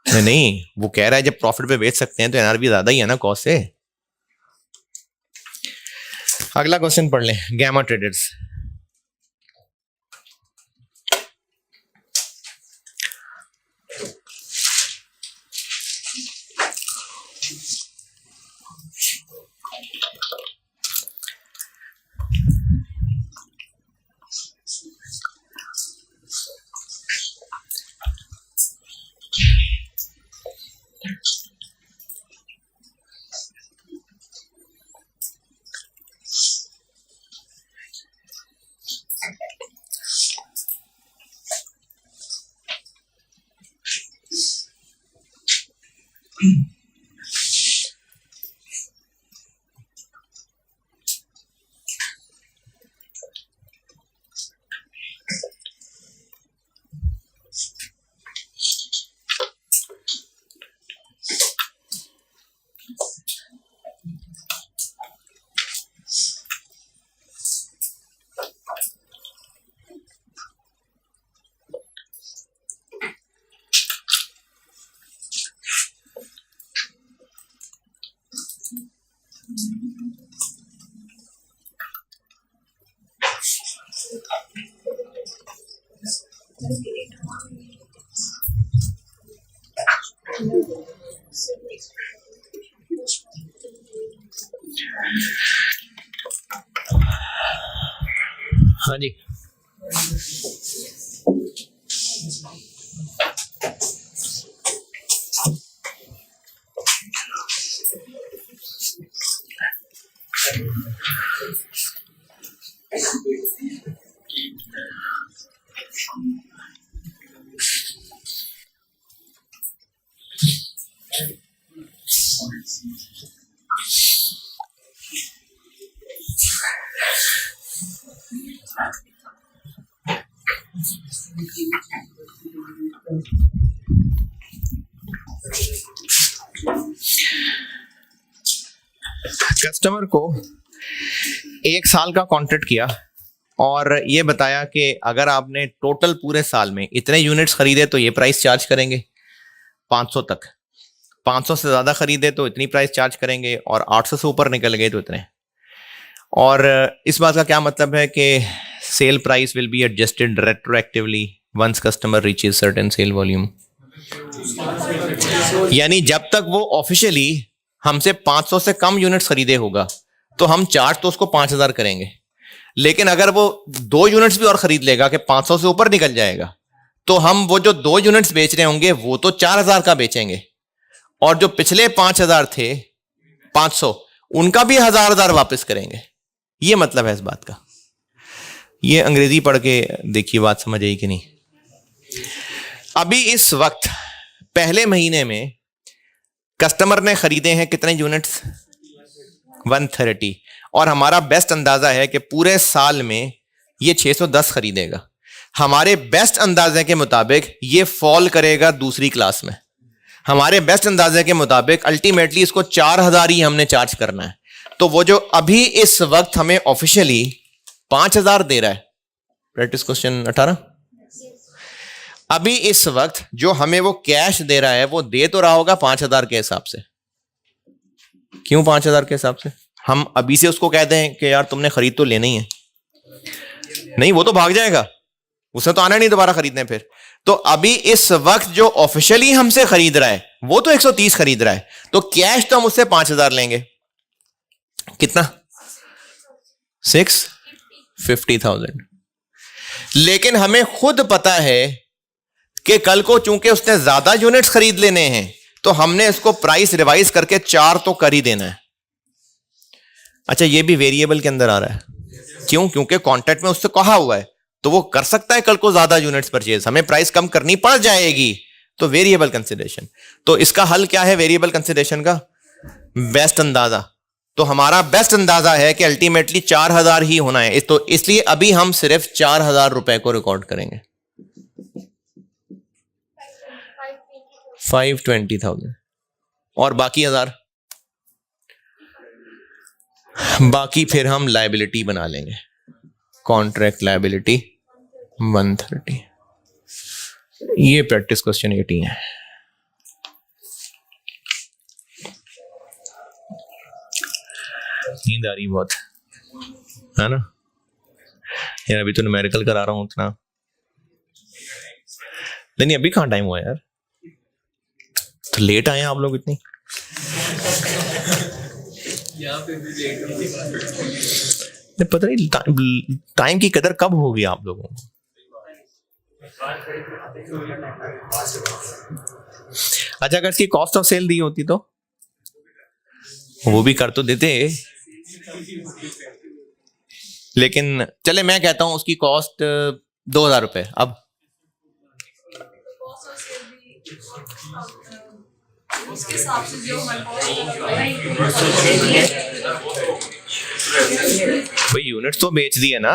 नहीं, वो कह रहा है जब प्रॉफिट पे बेच सकते हैं तो एनआरवी ज्यादा ही है ना कॉस्ट से। अगला क्वेश्चन पढ़ लें, गैमा ट्रेडर्स। हाँ जी, कस्टमर को 1 साल का कॉन्ट्रैक्ट किया और ये बताया कि अगर आपने टोटल पूरे साल में इतने यूनिट्स खरीदे तो ये प्राइस चार्ज करेंगे 500 तक, 500 से ज़्यादा खरीदे तो इतनी प्राइस चार्ज करेंगे और 800 से ऊपर निकल गए तो इतने। और इस बात का क्या मतलब है कि sale price will be adjusted retroactively once customer reaches certain sale volume. यानी जब तक वो ऑफिशियली हमसे 500 से कम यूनिट्स खरीदे होगा तो हम चार्ज तो उसको 5000 करेंगे, लेकिन अगर वो 2 यूनिट्स भी और खरीद लेगा कि 500 से ऊपर निकल जाएगा तो हम वो जो 2 यूनिट्स बेच रहे होंगे वो तो 4000 का बेचेंगे और जो पिछले 5000 थे 500 उनका भी 1000 वापस करेंगे। ये मतलब है इस बात का। ये अंग्रेजी पढ़ के देखिए बात समझ आई कि नहीं। अभी इस वक्त पहले महीने में कस्टमर ने खरीदे हैं कितने यूनिट्स 130 और हमारा बेस्ट अंदाजा है कि पूरे साल में ये 610 खरीदेगा। हमारे बेस्ट अंदाजे के मुताबिक ये फॉल करेगा दूसरी क्लास में। हमारे बेस्ट अंदाजे के मुताबिक अल्टीमेटली इसको 4000 ही हमने चार्ज करना है। तो वो जो अभी इस वक्त हमें ऑफिशियली 5000 दे रहा है, प्रैक्टिस क्वेश्चन 18, अभी इस वक्त जो हमें वो कैश दे रहा है वो दे तो रहा होगा 5000 के हिसाब से। क्यों 5000 के हिसाब से? हम अभी से उसको कह दें कि यार तुमने खरीद तो लेना ही है, नहीं वो तो भाग जाएगा, उसने तो आना नहीं दोबारा खरीदने फिर। तो अभी इस वक्त जो ऑफिशियली हमसे खरीद रहा है वो तो 130 खरीद रहा है, तो कैश तो हम उससे 5000 लेंगे। कितना? 650,000। लेकिन हमें खुद पता है कि कल को चूंकि उसने ज्यादा यूनिट्स खरीद लेने हैं तो हमने इसको प्राइस रिवाइज करके 4 तो कर ही देना है। अच्छा, ये भी वेरिएबल के अंदर आ रहा है। क्यों? क्योंकि कॉन्ट्रैक्ट में उससे कहा हुआ है तो वो कर सकता है कल को ज्यादा यूनिट्स परचेज, हमें प्राइस कम करनी पड़ जाएगी, तो वेरिएबल कंसिडरेशन। तो इसका हल क्या है वेरिएबल कंसिडरेशन का? बेस्ट अंदाजा। तो हमारा बेस्ट अंदाजा है कि अल्टीमेटली 4000 ही होना है, तो इसलिए अभी हम सिर्फ 4000 रुपए को रिकॉर्ड करेंगे। 520,000 और बाकी 1000 बाकी फिर हम लायबिलिटी बना लेंगे। Contract liability 130। ये प्रैक्टिस क्वेश्चन 18 है। नींद आ रही बहुत है ना यार, अभी तो न्यूमेरिकल करा रहा हूं इतना। नहीं अभी कहाँ टाइम हुआ यार, तो लेट आए आप लोग इतनी। यहाँ पे भी लेट पता नहीं टाइम की कदर कब होगी आप लोगों को। अच्छा, अगर इसकी कॉस्ट ऑफ सेल दी होती तो वो भी कर तो देते, लेकिन चले मैं कहता हूं उसकी कॉस्ट 2000 रुपए। अब उसके हिसाब से जो भाई यूनिट्स तो बेच दिए ना,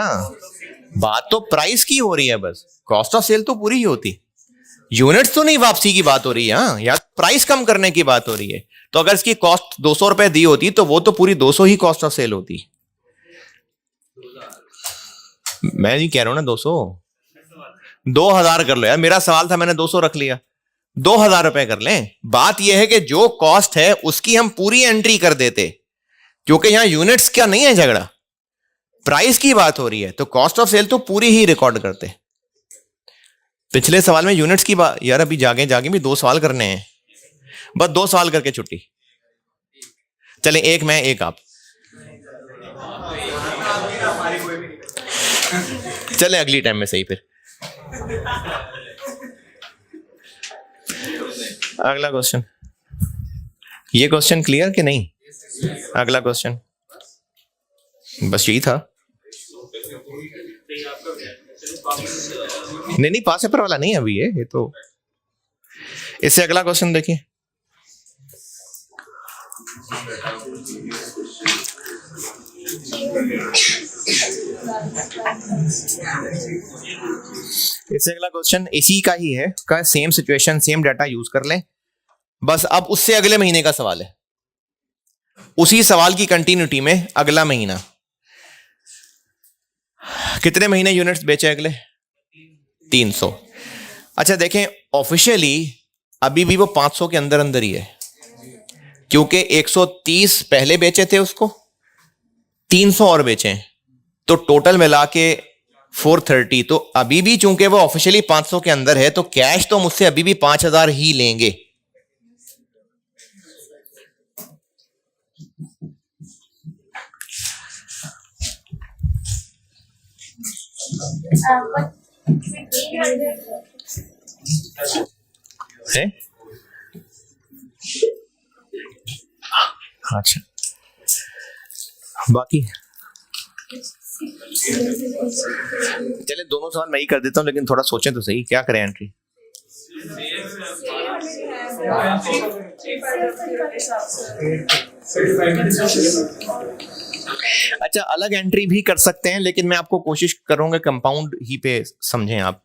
बात तो प्राइस की हो रही है, बस कॉस्ट ऑफ सेल तो पूरी ही होती, यूनिट्स तो नहीं वापसी की बात हो रही है, हाँ, या प्राइस कम करने की बात हो रही है। तो अगर इसकी कॉस्ट 200 रुपए दी होती तो वो तो पूरी 200 ही कॉस्ट ऑफ सेल होती। मैं नहीं कह रहा हूं ना 200, 2000 कर लो यार, मेरा सवाल था, मैंने 200 रख लिया, 2000 रुपए कर लें। बात यह है कि जो कॉस्ट है उसकी हम पूरी एंट्री कर देते, क्योंकि यहां यूनिट्स क्या नहीं है झगड़ा, प्राइस की बात हो रही है, तो कॉस्ट ऑफ सेल तो पूरी ही रिकॉर्ड करते। पिछले सवाल में यूनिट्स की बात, यार अभी जागे जागे भी 2 सवाल करने हैं, बस 2 सवाल करके छुट्टी। चले एक मैं एक आप, चले अगली टाइम में सही। फिर अगला क्वेश्चन, ये क्वेश्चन क्लियर कि नहीं? अगला क्वेश्चन बस यही था। नहीं पास पेपर वाला नहीं अभी ये तो, इससे अगला क्वेश्चन देखिए। इससे अगला क्वेश्चन इसी का ही है, का same situation same data use कर लें, बस अब उससे अगले महीने का सवाल है, उसी सवाल की कंटिन्यूटी में अगला महीना। कितने महीने यूनिट्स बेचे अगले? 300। अच्छा देखें, ऑफिशियली अभी भी वो 500 के अंदर अंदर ही है, क्योंकि 130 पहले बेचे थे, उसको 300 और बेचे, तो टोटल मिला के 430। तो अभी भी चूंकि वो ऑफिशियली 500 के अंदर है, तो कैश तो मुझसे अभी भी 5000 ही लेंगे। है? अच्छा, बाकी चले दोनों सवाल मैं ही कर देता हूं, लेकिन थोड़ा सोचें तो सही, क्या करें एंट्री? अच्छा, अलग एंट्री भी कर सकते हैं, लेकिन मैं आपको कोशिश करूंगा कंपाउंड ही पे समझें आप।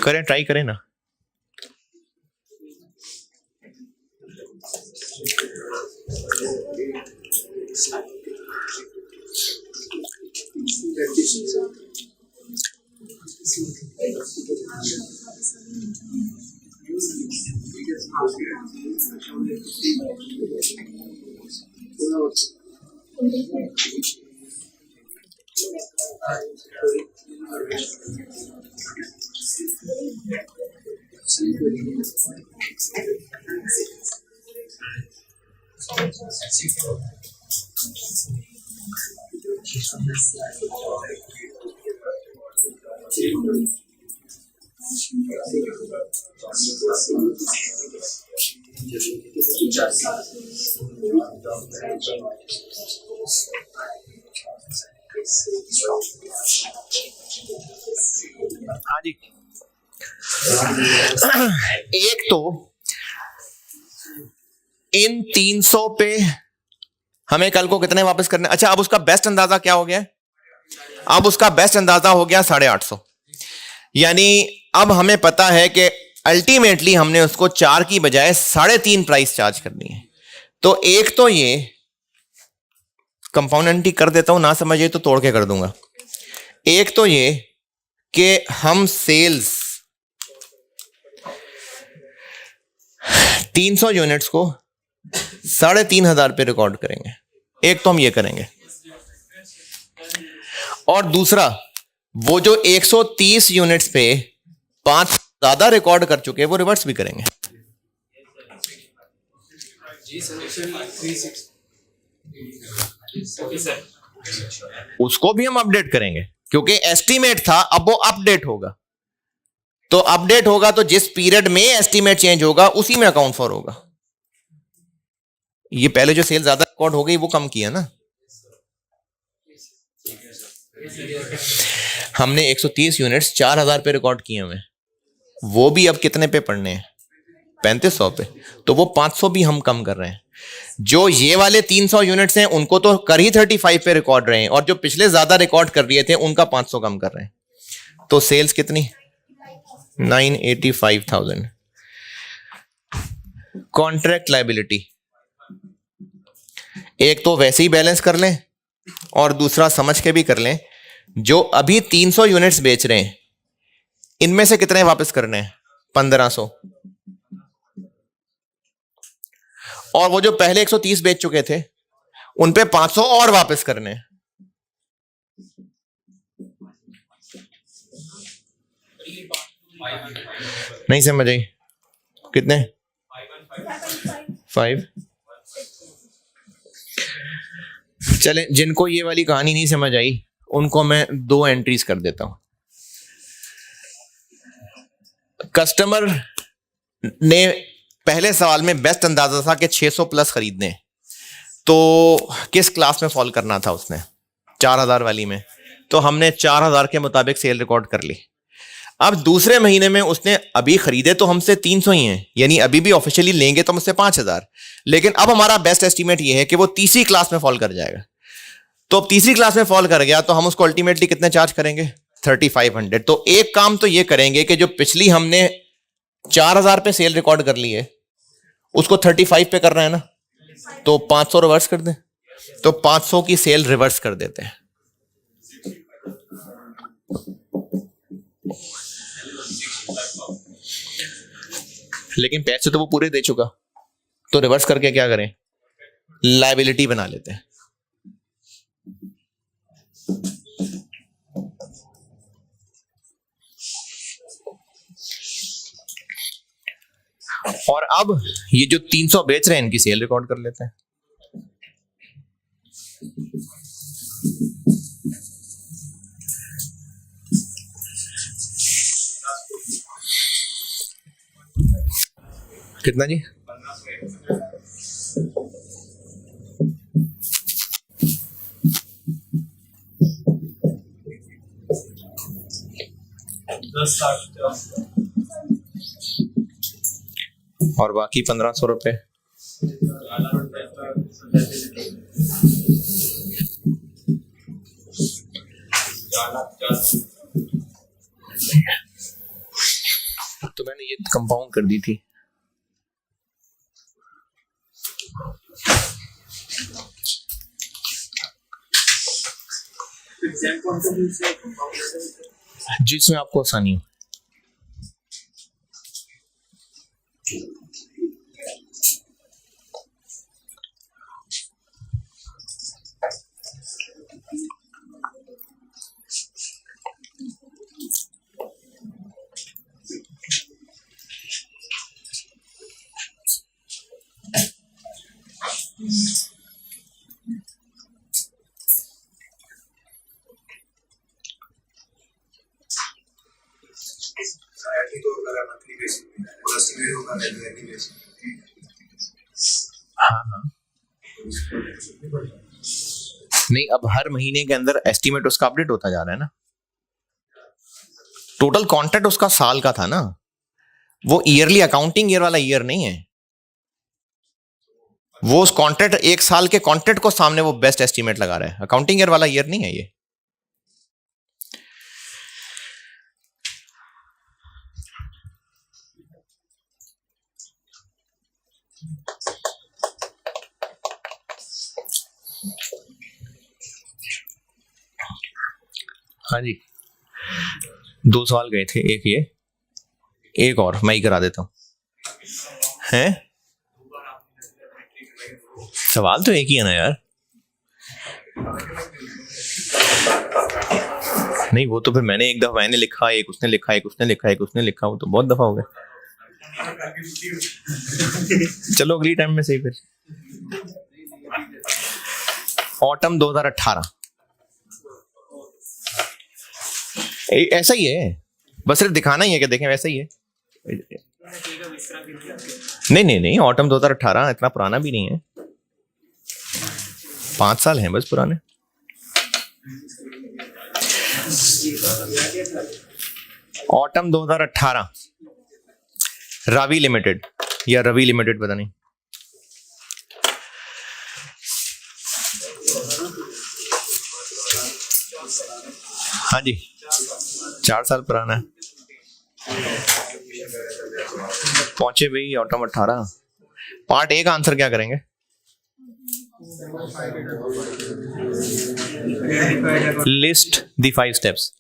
करें, ट्राई करें ना। हाँ जी, एक तो इन 300 पे हमें कल को कितने वापस करने। अच्छा, अब उसका बेस्ट अंदाजा क्या हो गया? अब उसका बेस्ट अंदाजा हो गया 850। यानी अब हमें पता है कि अल्टीमेटली हमने उसको 4 की बजाय 3.5 प्राइस चार्ज करनी है। तो एक तो ये कंपाउंड कर देता हूं, ना समझिए तो तोड़ के कर दूंगा। एक तो ये कि हम सेल्स 300 यूनिट्स को 3500 पे रिकॉर्ड करेंगे, एक तो हम ये करेंगे। और दूसरा, वो जो 130 यूनिट्स पे 5 ज्यादा रिकॉर्ड कर चुके हैं, वो रिवर्स भी करेंगे। उसको भी हम अपडेट करेंगे, क्योंकि एस्टीमेट था, अब वो अपडेट होगा। तो अपडेट होगा तो जिस पीरियड में एस्टीमेट चेंज होगा उसी में अकाउंट फॉर होगा। ये पहले जो सेल ज्यादा रिकॉर्ड हो गई वो कम किया ना। हमने 130 यूनिट्स 4000 पे रिकॉर्ड किए हुए, वो भी अब कितने पे पढ़ने हैं? 3500 पे, तो वो 500 भी हम कम कर रहे हैं। जो ये वाले 300 यूनिट्स हैं उनको तो कर ही 35 पे रिकॉर्ड रहे हैं, और जो पिछले ज्यादा रिकॉर्ड कर रहे थे उनका 500 कम कर रहे हैं। तो सेल्स कितनी? 985,000। कॉन्ट्रैक्ट लायबिलिटी, एक तो वैसे ही बैलेंस कर लें और दूसरा समझ के भी कर लें, जो अभी 300 यूनिट्स बेच रहे हैं इनमें से कितने वापस करने हैं? 1500। और वो जो पहले 130 बेच चुके थे उन पे 500 और वापस करने हैं। नहीं समझ आई? कितने? 5। चले, जिनको ये वाली कहानी नहीं समझ आई उनको मैं 2 एंट्रीज कर देता हूं। कस्टमर ने पहले सवाल में बेस्ट अंदाजा था कि 600 प्लस खरीदने, तो किस क्लास में फॉल करना था उसने? 4000 वाली में। तो हमने 4000 के मुताबिक सेल रिकॉर्ड कर ली। अब दूसरे महीने में उसने अभी खरीदे तो हमसे 300 ही हैं, यानी अभी भी ऑफिशियली लेंगे तो मुझसे 5000, लेकिन अब हमारा बेस्ट एस्टीमेट ये है कि वो तीसरी क्लास में फॉल कर जाएगा। तो अब तीसरी क्लास में फॉल कर गया तो हम उसको अल्टीमेटली कितने चार्ज करेंगे? 3500। तो एक काम तो ये करेंगे कि जो पिछली हमने 4000 पे सेल रिकॉर्ड कर ली है उसको 35 पे कर रहे हैं ना, तो 500 रिवर्स कर दें। तो 500 की सेल रिवर्स कर देते हैं। लेकिन पैसे तो वो पूरे दे चुका, तो रिवर्स करके क्या करें? लायबिलिटी बना लेते हैं। और अब ये जो 300 बेच रहे हैं इनकी सेल रिकॉर्ड कर लेते हैं। कितना जी? 10-60 और बाकी 1500 रुपए। तो मैंने ये कंपाउंड कर दी थी। जिसमें आपको आसानी हो। नहीं, अब हर महीने के अंदर एस्टीमेट उसका अपडेट होता जा रहा है ना। टोटल कॉन्ट्रैक्ट उसका साल का था ना, वो ईयरली अकाउंटिंग ईयर वाला ईयर नहीं है। वो उस कॉन्ट्रैक्ट, एक साल के कॉन्ट्रैक्ट को सामने वो बेस्ट एस्टीमेट लगा रहा है, अकाउंटिंग ईयर वाला ईयर नहीं है ये। हाँ जी, 2 सवाल गए थे, एक ये, एक और मैं ही करा देता हूं। हैं? सवाल तो एक ही है ना यार। नहीं, वो तो फिर मैंने एक दफा मैंने लिखा, एक उसने लिखा, एक उसने लिखा, एक उसने लिखा, वो तो बहुत दफा हो गया। चलो अगली टाइम में सही। फिर ऑटम 2018 ऐसा ही है, बस सिर्फ दिखाना ही है कि देखें वैसा ही है। नहीं नहीं नहीं, ऑटम 2018 इतना पुराना भी नहीं है, 5 साल हैं बस पुराने। ऑटम 2018 रावी लिमिटेड या रवि लिमिटेड, पता नहीं। हाँ जी, 4 साल पुराना है। पहुंचे भाई ऑटोम 18। पार्ट ए का आंसर क्या करेंगे? List the 5 steps.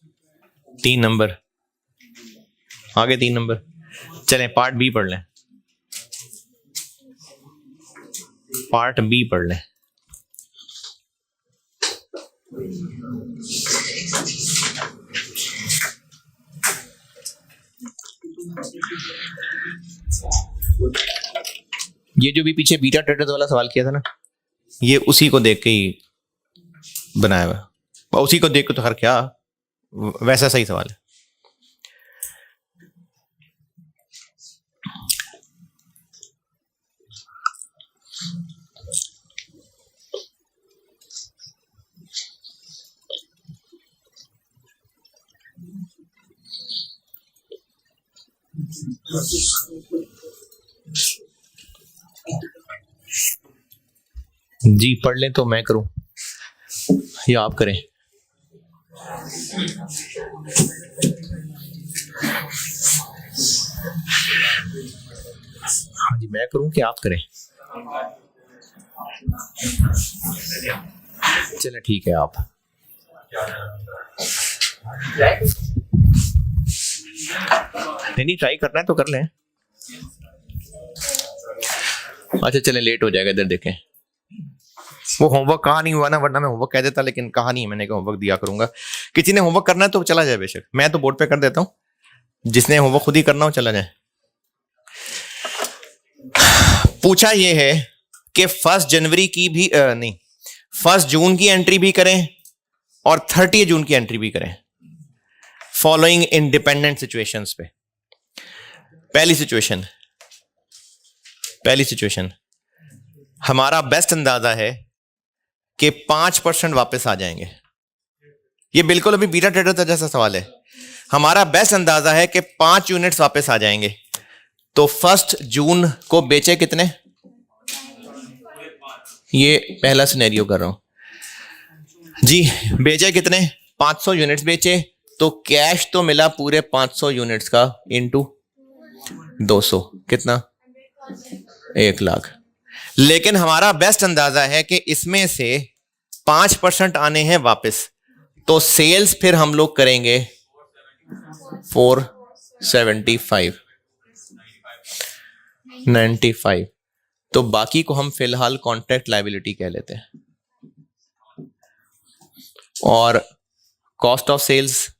3 नंबर आगे, 3 नंबर। चलें पार्ट बी पढ़ लें। पार्ट बी पढ़ लें। ये जो भी पीछे बीटा ट्रेडर्स वाला सवाल किया था ना, ये उसी को देख के ही बनाया हुआ, और उसी को देख के तो हर क्या वैसा सही सवाल है। जी पढ़ लें तो मैं करूं या आप करें? हाँ जी, मैं करूं कि आप करें? चले ठीक है, आप। नहीं ट्राई करना है तो कर लें। अच्छा चले, लेट हो जाएगा, इधर देखें। वो होमवर्क कहा नहीं हुआ ना, वरना मैं होमवर्क कह देता, लेकिन कहा नहीं है मैंने कि होमवर्क दिया करूंगा। किसी ने होमवर्क करना है तो चला जाए बेशक, मैं तो बोर्ड पे कर देता हूं। जिसने होमवर्क खुद ही करना हो चला जाए। पूछा ये है कि 1 जनवरी की भी नहीं, 1 जून की एंट्री भी करें और 30 जून की एंट्री भी करें, फॉलोइंग इंडिपेंडेंट सिचुएशंस पे। पहली सिचुएशन, हमारा बेस्ट अंदाजा है कि 5% वापस आ जाएंगे। ये बिल्कुल अभी बीटा ट्रेडर जैसा सवाल है। हमारा बेस्ट अंदाजा है कि 5 यूनिट्स वापस आ जाएंगे। तो 1 जून को बेचे कितने? ये पहला सिनेरियो कर रहा हूं जी। बेचे कितने? 500 यूनिट्स बेचे, तो कैश तो मिला पूरे 500 यूनिट्स का इनटू 200, कितना? 1 लाख। लेकिन हमारा बेस्ट अंदाजा है कि इसमें से 5% आने हैं वापस, तो सेल्स फिर हम लोग करेंगे 475, 95। तो बाकी को हम फिलहाल कॉन्ट्रैक्ट लायबिलिटी कह लेते हैं। और कॉस्ट ऑफ सेल्स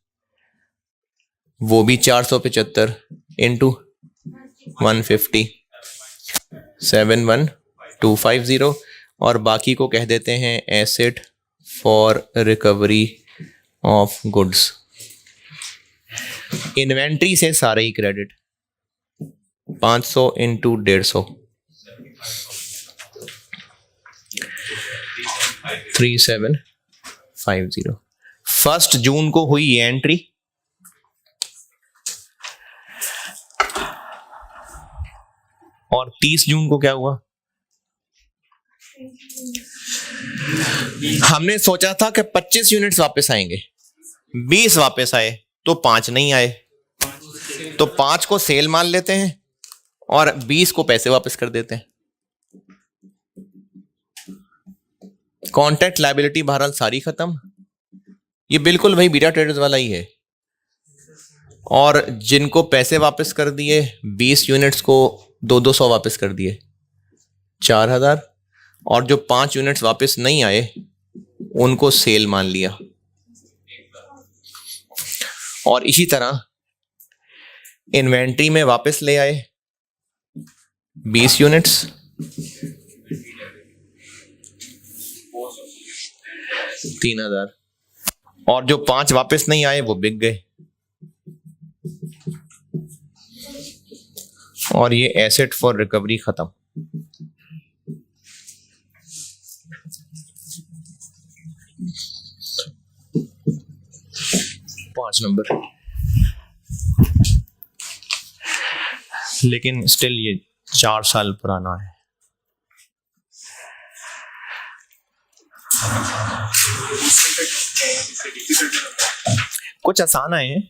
वो भी 475 इंटू 150, 71250। और बाकी को कह देते हैं asset for recovery of goods. Inventory से सारे ही क्रेडिट, 500 इंटू 150, 3750। 1 जून को हुई ये एंट्री, और 30 जून को क्या हुआ? हमने सोचा था कि 25 यूनिट्स वापस आएंगे, 20 वापस आए, तो 5 नहीं आए। तो 5 को सेल मान लेते हैं और 20 को पैसे वापस कर देते हैं। कॉन्ट्रैक्ट लायबिलिटी बहरहाल सारी खत्म। ये बिल्कुल वही बीटा ट्रेडर्स वाला ही है। और जिनको पैसे वापस कर दिए, 20 यूनिट्स को 200 वापस कर दिए, 4000। और जो 5 यूनिट्स वापस नहीं आए उनको सेल मान लिया। और इसी तरह इन्वेंट्री में वापस ले आए 20 यूनिट्स, 3000। और जो 5 वापस नहीं आए वो बिक गए। और ये एसेट फॉर रिकवरी खत्म। पांच नंबर। लेकिन स्टिल ये 4 साल पुराना है। कुछ आसान आए हैं,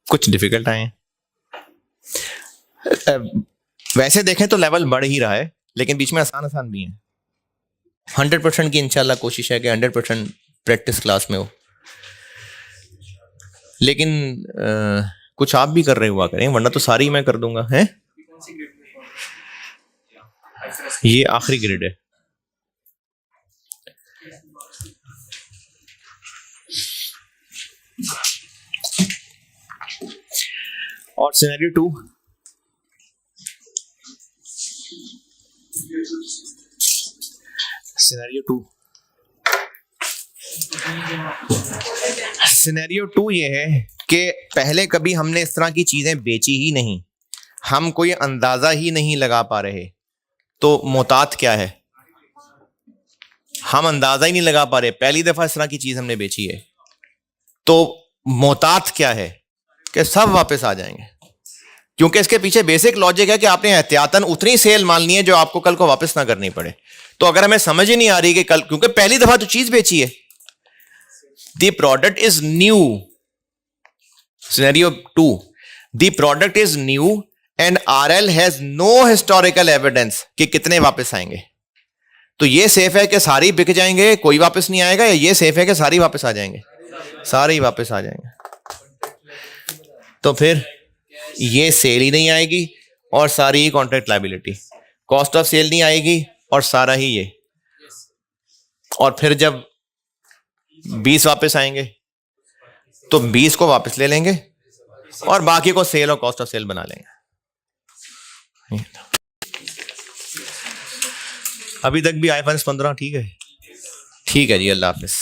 कुछ डिफिकल्ट आए हैं। वैसे देखें तो लेवल बढ़ ही रहा है, लेकिन बीच में आसान आसान भी हैं। 100% की इंशाल्लाह कोशिश है कि 100% प्रैक्टिस क्लास में हो, लेकिन कुछ आप भी कर रहे हुआ करें, वरना तो सारी मैं कर दूंगा। हैं, ये आखिरी ग्रेड है। और सिनेरियो 2, सिनेरियो टू ये है कि पहले कभी हमने इस तरह की चीजें बेची ही नहीं, हम कोई अंदाजा ही नहीं लगा पा रहे, तो मोहतात क्या है? हम अंदाजा ही नहीं लगा पा रहे, पहली दफा इस तरह की चीज हमने बेची है, तो मोहतात क्या है कि सब वापस आ जाएंगे, क्योंकि इसके पीछे बेसिक लॉजिक है कि आपने एहतियातन उतनी सेल माननी है जो आपको कल को वापस ना करनी पड़े। तो अगर हमें समझ ही नहीं आ रही कि कल, क्योंकि पहली दफा तो चीज बेची है, the product is new. Scenario 2, the product is new and RL has no historical evidence कि कितने वापस आएंगे। तो ये सेफ है कि सारी बिक जाएंगे, कोई वापस नहीं आएगा, या ये सेफ है कि सारी वापस आ जाएंगे? सारे ही वापस आ जाएंगे। तो फिर ये सेल ही नहीं आएगी और सारी ही contract liability, cost of sale नहीं आएगी और सारा ही ये। और फिर जब 20 वापस आएंगे तो 20 को वापस ले लेंगे और बाकी को सेल और कॉस्ट ऑफ सेल बना लेंगे। अभी तक भी iPhone 15 ठीक है? ठीक है जी, अल्लाह हाफिज।